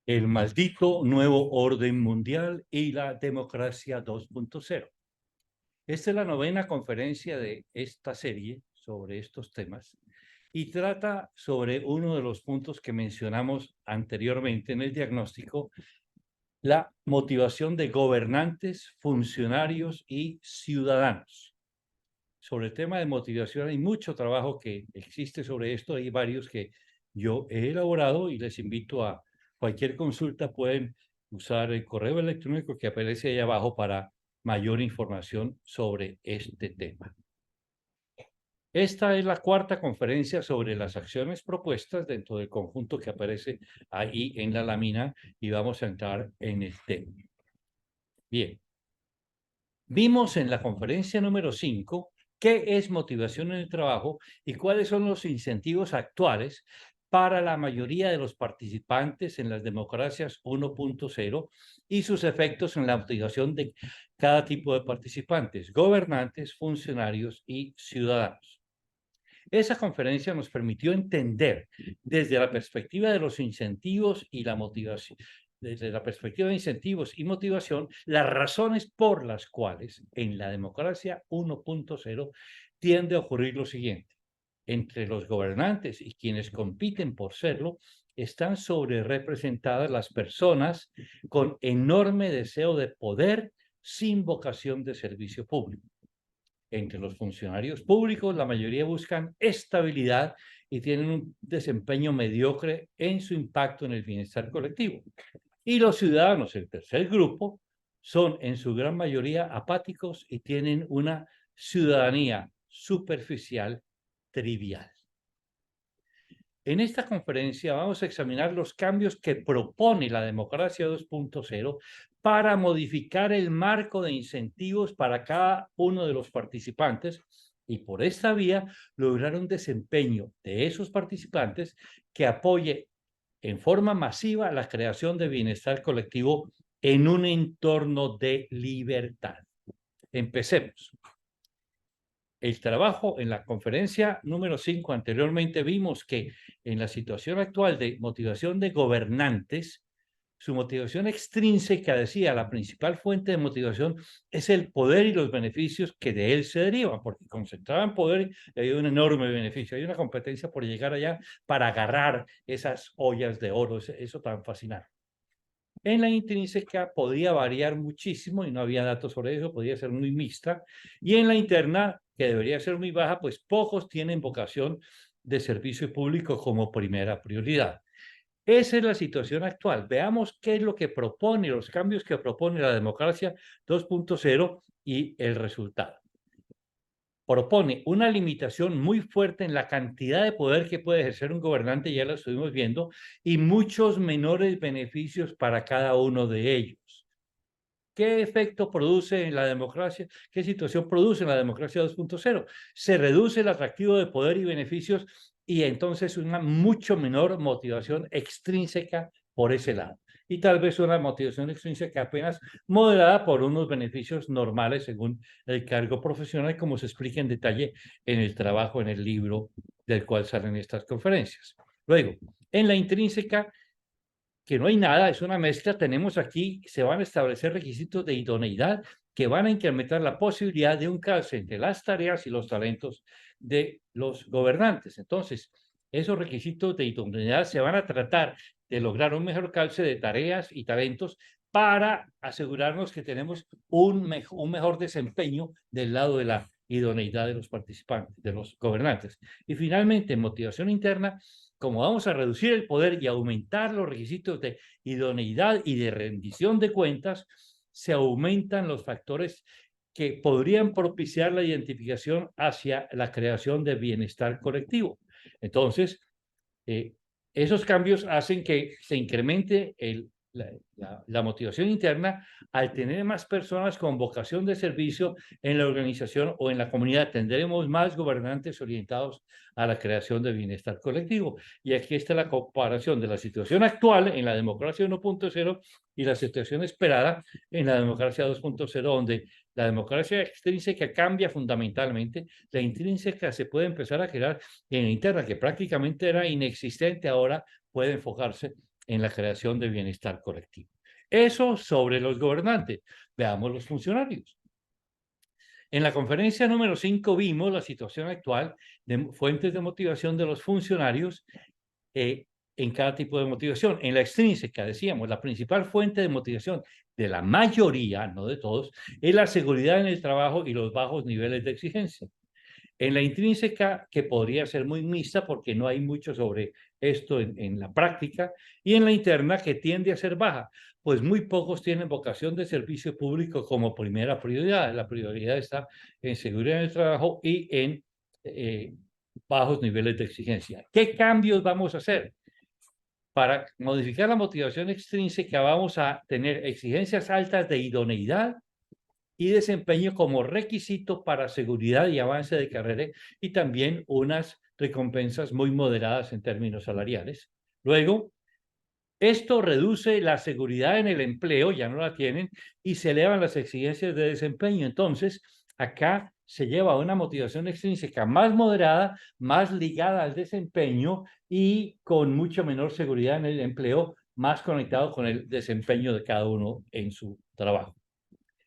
El maldito nuevo orden mundial y la democracia 2.0. Esta es la novena conferencia de esta serie sobre estos temas y trata sobre uno de los puntos que mencionamos anteriormente en el diagnóstico, la motivación de gobernantes, funcionarios y ciudadanos. Sobre el tema de motivación hay mucho trabajo que existe sobre esto, hay varios que yo he elaborado y les invito a cualquier consulta, pueden usar el correo electrónico que aparece ahí abajo para mayor información sobre este tema. Esta es la cuarta conferencia sobre las acciones propuestas dentro del conjunto que aparece ahí en la lámina y vamos a entrar en el tema. Bien, vimos en la conferencia número 5 qué es motivación en el trabajo y cuáles son los incentivos actuales para la mayoría de los participantes en las democracias 1.0 y sus efectos en la motivación de cada tipo de participantes, gobernantes, funcionarios y ciudadanos. Esa conferencia nos permitió entender desde la perspectiva de los incentivos y la motivación, desde la perspectiva de incentivos y motivación, las razones por las cuales en la democracia 1.0 tiende a ocurrir lo siguiente. Entre los gobernantes y quienes compiten por serlo, están sobrerepresentadas las personas con enorme deseo de poder sin vocación de servicio público. Entre los funcionarios públicos, la mayoría buscan estabilidad y tienen un desempeño mediocre en su impacto en el bienestar colectivo. Y los ciudadanos, el tercer grupo, son en su gran mayoría apáticos y tienen una ciudadanía superficial, trivial. En esta conferencia vamos a examinar los cambios que propone la democracia 2.0 para modificar el marco de incentivos para cada uno de los participantes y por esta vía lograr un desempeño de esos participantes que apoye en forma masiva la creación de bienestar colectivo en un entorno de libertad. Empecemos. El trabajo en la conferencia número 5 anteriormente vimos que en la situación actual de motivación de gobernantes, su motivación extrínseca, decía, la principal fuente de motivación es el poder y los beneficios que de él se derivan, porque concentraban poder y hay un enorme beneficio, hay una competencia por llegar allá para agarrar esas ollas de oro, eso tan fascinante. En la intrínseca podía variar muchísimo y no había datos sobre eso, podía ser muy mixta. Y en la interna, que debería ser muy baja, pues pocos tienen vocación de servicio público como primera prioridad. Esa es la situación actual. Veamos qué es lo que propone, los cambios que propone la democracia 2.0 y el resultado. Propone una limitación muy fuerte en la cantidad de poder que puede ejercer un gobernante, ya lo estuvimos viendo, y muchos menores beneficios para cada uno de ellos. ¿Qué efecto produce en la democracia? ¿Qué situación produce en la democracia 2.0? Se reduce el atractivo de poder y beneficios y entonces una mucho menor motivación extrínseca por ese lado. Y tal vez una motivación extrínseca apenas moderada por unos beneficios normales según el cargo profesional, como se explica en detalle en el trabajo, en el libro del cual salen estas conferencias. Luego, en la intrínseca, que no hay nada, es una mezcla, tenemos aquí, se van a establecer requisitos de idoneidad que van a incrementar la posibilidad de un calce entre las tareas y los talentos de los gobernantes. Entonces, esos requisitos de idoneidad se van a tratar de lograr un mejor calce de tareas y talentos para asegurarnos que tenemos un mejor desempeño del lado de la idoneidad de los participantes, de los gobernantes. Y finalmente, motivación interna, como vamos a reducir el poder y aumentar los requisitos de idoneidad y de rendición de cuentas, se aumentan los factores que podrían propiciar la identificación hacia la creación de bienestar colectivo. Entonces, eh, esos cambios hacen que se incremente la motivación interna al tener más personas con vocación de servicio en la organización o en la comunidad. Tendremos más gobernantes orientados a la creación de bienestar colectivo. Y aquí está la comparación de la situación actual en la democracia 1.0 y la situación esperada en la democracia 2.0, donde la democracia extrínseca cambia fundamentalmente, la intrínseca se puede empezar a crear en la interna, que prácticamente era inexistente, ahora puede enfocarse en la creación de bienestar colectivo. Eso sobre los gobernantes. Veamos los funcionarios. En la conferencia número 5 vimos la situación actual de fuentes de motivación de los funcionarios en cada tipo de motivación. En la extrínseca, decíamos, la principal fuente de motivación de la mayoría, no de todos, es la seguridad en el trabajo y los bajos niveles de exigencia. En la intrínseca, que podría ser muy mixta porque no hay mucho sobre esto en la práctica, y en la interna, que tiende a ser baja, pues muy pocos tienen vocación de servicio público como primera prioridad. La prioridad está en seguridad en el trabajo y en bajos niveles de exigencia. ¿Qué cambios vamos a hacer? Para modificar la motivación extrínseca vamos a tener exigencias altas de idoneidad y desempeño como requisito para seguridad y avance de carrera y también unas recompensas muy moderadas en términos salariales. Luego, esto reduce la seguridad en el empleo, ya no la tienen, y se elevan las exigencias de desempeño. Entonces, acá se lleva a una motivación extrínseca más moderada, más ligada al desempeño y con mucho menor seguridad en el empleo, más conectado con el desempeño de cada uno en su trabajo.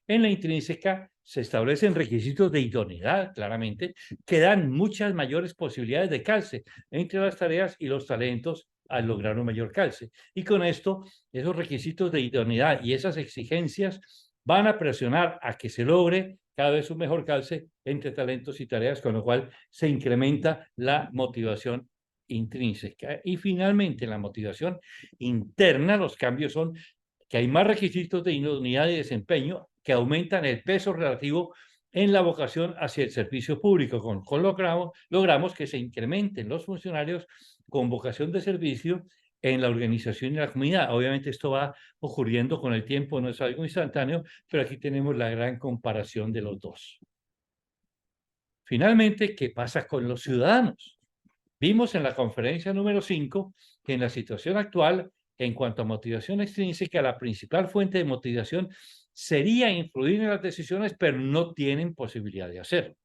En la intrínseca se establecen requisitos de idoneidad, claramente, que dan muchas mayores posibilidades de calce entre las tareas y los talentos al lograr un mayor calce. Y con esto, esos requisitos de idoneidad y esas exigencias van a presionar a que se logre cada vez un mejor calce entre talentos y tareas, con lo cual se incrementa la motivación intrínseca. Y finalmente, la motivación interna, los cambios son que hay más requisitos de idoneidad y desempeño que aumentan el peso relativo en la vocación hacia el servicio público. Logramos que se incrementen los funcionarios con vocación de servicio en la organización y la comunidad. Obviamente esto va ocurriendo con el tiempo, no es algo instantáneo, pero aquí tenemos la gran comparación de los dos. Finalmente, ¿qué pasa con los ciudadanos? Vimos en la conferencia número 5 que en la situación actual, en cuanto a motivación extrínseca, la principal fuente de motivación sería influir en las decisiones, pero no tienen posibilidad de hacerlo.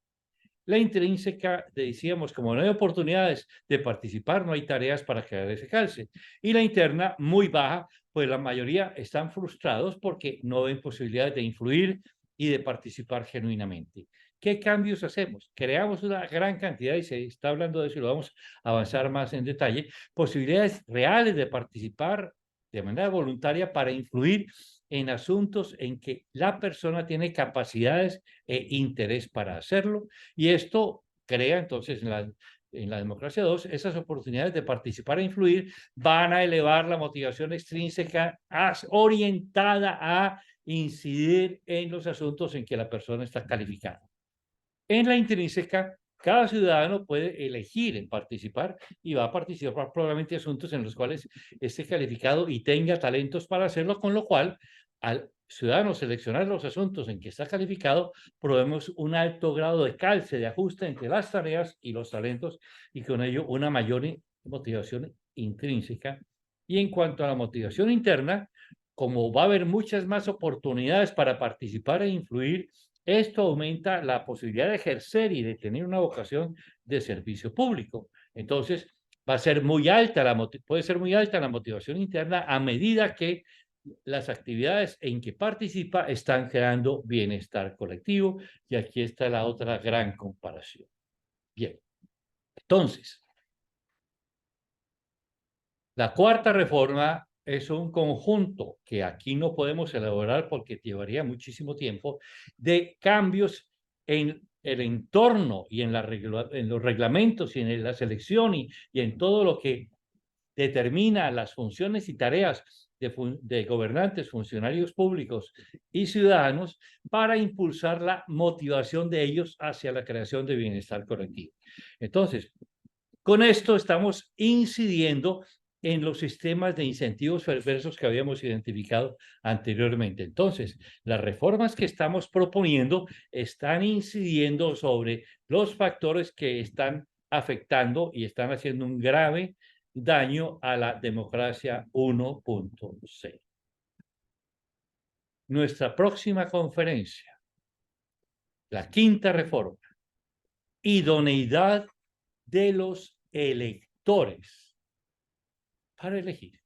La intrínseca, decíamos, como no hay oportunidades de participar, no hay tareas para crear ese calce. Y la interna, muy baja, pues la mayoría están frustrados porque no ven posibilidades de influir y de participar genuinamente. ¿Qué cambios hacemos? Creamos una gran cantidad, y se está hablando de eso y lo vamos a avanzar más en detalle, posibilidades reales de participar de manera voluntaria para influir en asuntos en que la persona tiene capacidades e interés para hacerlo, y esto crea entonces en la democracia 2 esas oportunidades de participar e influir van a elevar la motivación extrínseca orientada a incidir en los asuntos en que la persona está calificada. En la intrínseca, cada ciudadano puede elegir en participar y va a participar probablemente en asuntos en los cuales esté calificado y tenga talentos para hacerlo, con lo cual al ciudadano seleccionar los asuntos en que está calificado, probemos un alto grado de calce, de ajuste entre las tareas y los talentos y con ello una mayor motivación intrínseca. Y en cuanto a la motivación interna, como va a haber muchas más oportunidades para participar e influir, esto aumenta la posibilidad de ejercer y de tener una vocación de servicio público. Entonces, va a ser muy alta puede ser muy alta la motivación interna a medida que las actividades en que participa están creando bienestar colectivo. Y aquí está la otra gran comparación. Bien, entonces, la cuarta reforma es un conjunto que aquí no podemos elaborar porque llevaría muchísimo tiempo, de cambios en el entorno y en los reglamentos y en la selección y en todo lo que determina las funciones y tareas de gobernantes, funcionarios públicos y ciudadanos para impulsar la motivación de ellos hacia la creación de bienestar colectivo. Entonces, con esto estamos incidiendo en los sistemas de incentivos perversos que habíamos identificado anteriormente. Entonces, las reformas que estamos proponiendo están incidiendo sobre los factores que están afectando y están haciendo un grave daño a la democracia 1.0. Nuestra próxima conferencia, la quinta reforma, idoneidad de los electores para elegir.